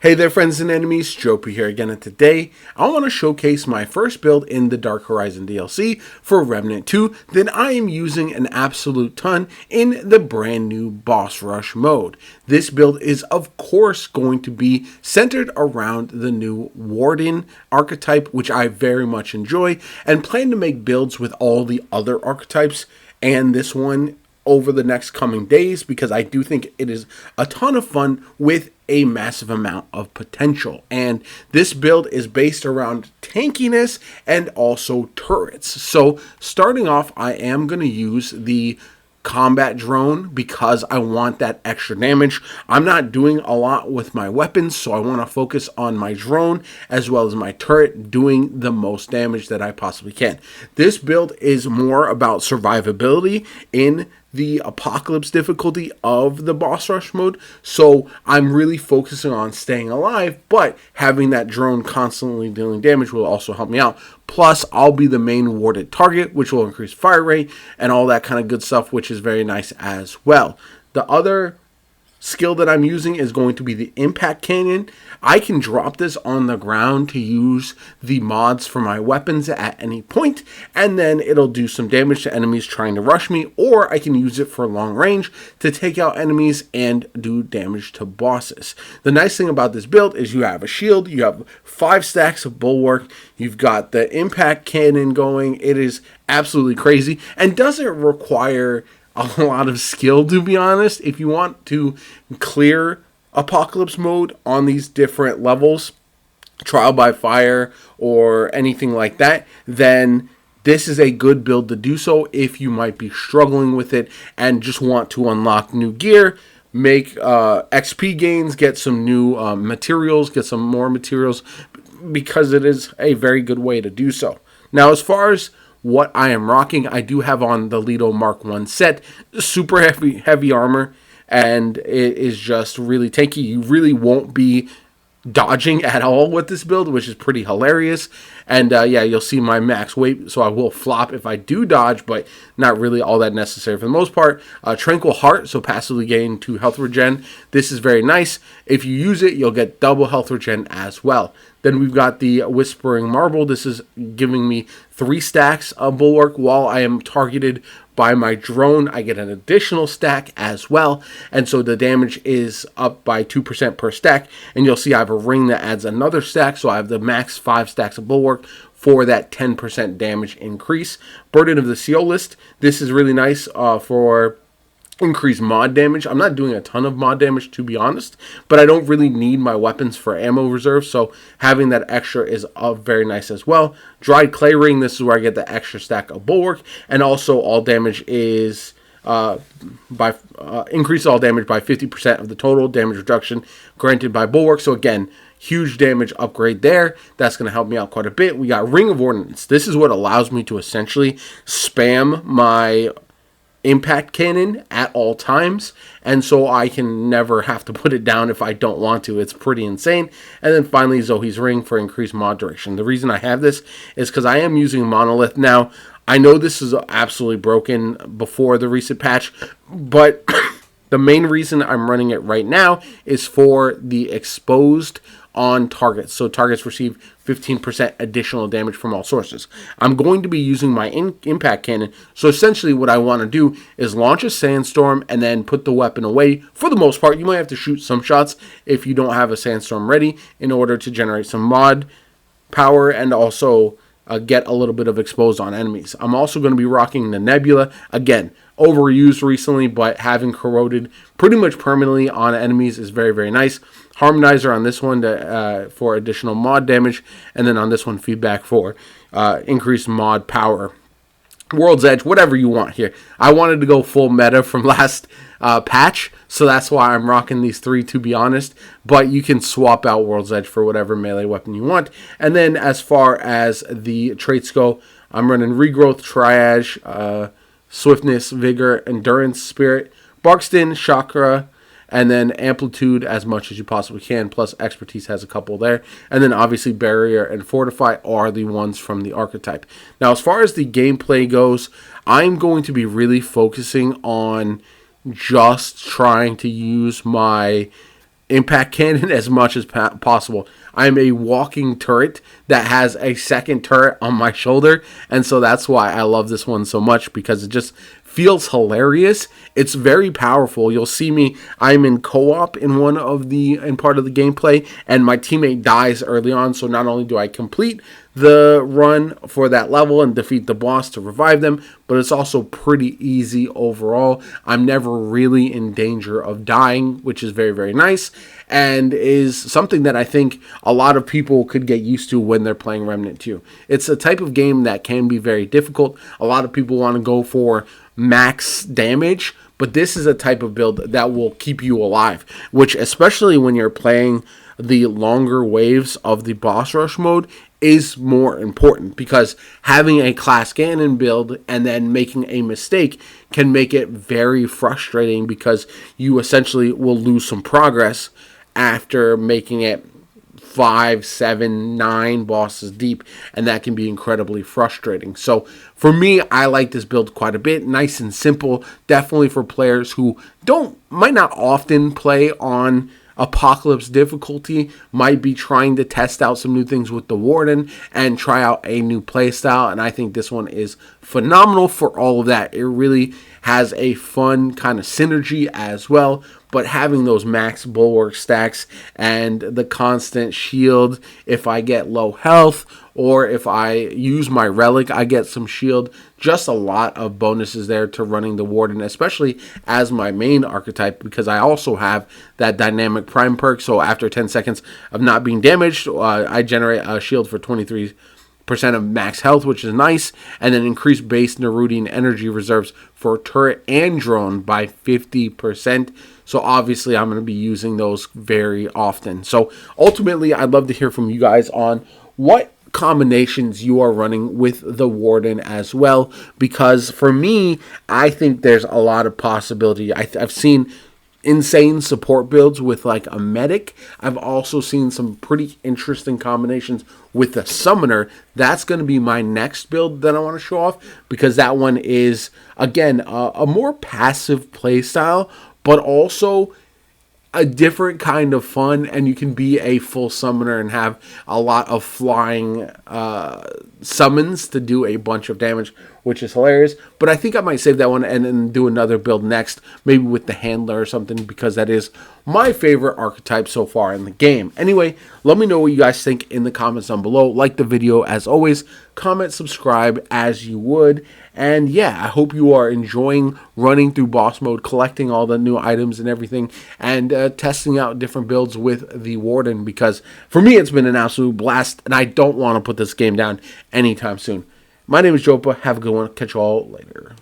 Hey there friends and enemies, JoPaWrites here again, and today I want to showcase my first build in the Dark Horizon DLC for Remnant 2 that I am using an absolute ton in the brand new boss rush mode. This build is of course going to be centered around the new Warden archetype, which I very much enjoy, and plan to make builds with all the other archetypes and this one over the next coming days, because I do think it is a ton of fun with a massive amount of potential. And this build is based around tankiness and also turrets. So starting off, I am going to use the combat drone because I want that extra damage. I'm not doing a lot with my weapons, so I want to focus on my drone as well as my turret doing the most damage that I possibly can. This build is more about survivability in the apocalypse difficulty of the boss rush mode, so I'm really focusing on staying alive, but having that drone constantly dealing damage will also help me out. Plus, I'll be the main warded target, which will increase fire rate and all that kind of good stuff, which is very nice as well. The other skill that I'm using is going to be the impact cannon. I can drop this on the ground to use the mods for my weapons at any point, and then it'll do some damage to enemies trying to rush me, or I can use it for long range to take out enemies and do damage to bosses. The nice thing about this build is you have a shield, you have 5 stacks of bulwark, you've got the impact cannon going. It is absolutely crazy and doesn't require a lot of skill, to be honest. If you want to clear apocalypse mode on these different levels, trial by fire or anything like that, then this is a good build to do so if you might be struggling with it and just want to unlock new gear, make XP gains, get some new materials, get some more materials, because it is a very good way to do so. Now, as far as what I am rocking, I do have on the Lido Mark 1 set, super heavy armor, and it is just really tanky. You really won't be dodging at all with this build, which is pretty hilarious. And yeah, you'll see my max weight, so I will flop if I do dodge, but not really all that necessary for the most part. Tranquil Heart, so passively gain 2 health regen. This is very nice. If you use it, you'll get double health regen as well. Then we've got the Whispering Marble. This is giving me 3 stacks of bulwark while I am targeted by my drone. I get an additional stack as well, and so the damage is up by 2% per stack. And you'll see I have a ring that adds another stack, so I have the max 5 stacks of bulwark for that 10% damage increase. Burden of the Seal List. This is really nice for increased mod damage. I'm not doing a ton of mod damage, to be honest, but I don't really need my weapons for ammo reserve, so having that extra is very nice as well. Dried Clay Ring, this is where I get the extra stack of bulwark, and also all damage is increase all damage by 50% of the total damage reduction granted by bulwark. So again, huge damage upgrade there. That's going to help me out quite a bit. We got Ring of Ordnance. This is what allows me to essentially spam my impact cannon at all times, and so I can never have to put it down if I don't want to. It's pretty insane. And then finally, Zoe's Ring for increased mod duration. The reason I have this is because I am using Monolith now. I know this is absolutely broken before the recent patch, but the main reason I'm running it right now is for the exposed on targets. So targets receive 15% additional damage from all sources. I'm going to be using my impact cannon. So essentially what I want to do is launch a sandstorm and then put the weapon away. For the most part, you might have to shoot some shots if you don't have a sandstorm ready in order to generate some mod power and also get a little bit of exposed on enemies. I'm also going to be rocking the Nebula. Again, overused recently, but having corroded pretty much permanently on enemies is very, very nice. Harmonizer on this one for additional mod damage, and then on this one feedback for increased mod power. World's Edge, whatever you want here. I wanted to go full meta from last patch, so that's why I'm rocking these 3, to be honest. But you can swap out World's Edge for whatever melee weapon you want. And then as far as the traits go, I'm running Regrowth, Triage, Swiftness, Vigor, Endurance, Spirit, Barkston, Chakra, and then Amplitude as much as you possibly can, plus Expertise has a couple there. And then obviously Barrier and Fortify are the ones from the archetype. Now, as far as the gameplay goes, I'm going to be really focusing on just trying to use my impact cannon as much as possible. I'm a walking turret that has a second turret on my shoulder, and so that's why I love this one so much, because it just feels hilarious. It's very powerful. You'll see me, I'm in co-op in part of the gameplay, and my teammate dies early on, so not only do I complete the run for that level and defeat the boss to revive them, but it's also pretty easy overall. I'm never really in danger of dying, which is very, very nice, and is something that I think a lot of people could get used to when they're playing Remnant 2. It's a type of game that can be very difficult. A lot of people want to go for max damage, but this is a type of build that will keep you alive, which, especially when you're playing the longer waves of the boss rush mode, is more important, because having a class cannon build and then making a mistake can make it very frustrating, because you essentially will lose some progress after making it 5, 7, 9 bosses deep, and that can be incredibly frustrating. So for me, I like this build quite a bit. Nice and simple, definitely for players who might not often play on Apocalypse difficulty, might be trying to test out some new things with the Warden and try out a new playstyle, and I think this one is phenomenal for all of that. It really has a fun kind of synergy as well, but having those max bulwark stacks and the constant shield if I get low health, or if I use my relic, I get some shield. Just a lot of bonuses there to running the Warden, especially as my main archetype, because I also have that dynamic prime perk. So after 10 seconds of not being damaged, I generate a shield for 23% of max health, which is nice, and then increase base Nerudian energy reserves for turret and drone by 50%. So obviously I'm going to be using those very often. So ultimately, I'd love to hear from you guys on what combinations you are running with the Warden as well, because for me, I think there's a lot of possibility. I've seen insane support builds with like a medic. I've also seen some pretty interesting combinations with a summoner. That's going to be my next build that I want to show off, because that one is, again, a more passive playstyle, but also a different kind of fun, and you can be a full summoner and have a lot of flying summons to do a bunch of damage, which is hilarious. But I think I might save that one and then do another build next, maybe with the handler or something, because that is my favorite archetype so far in the game. Anyway, let me know what you guys think in the comments down below. Like the video as always, comment, subscribe as you would, and yeah, I hope you are enjoying running through boss mode, collecting all the new items and everything, and testing out different builds with the Warden, because for me it's been an absolute blast, and I don't want to put this game down anytime soon. My name is JoPa. Have a good one. Catch you all later.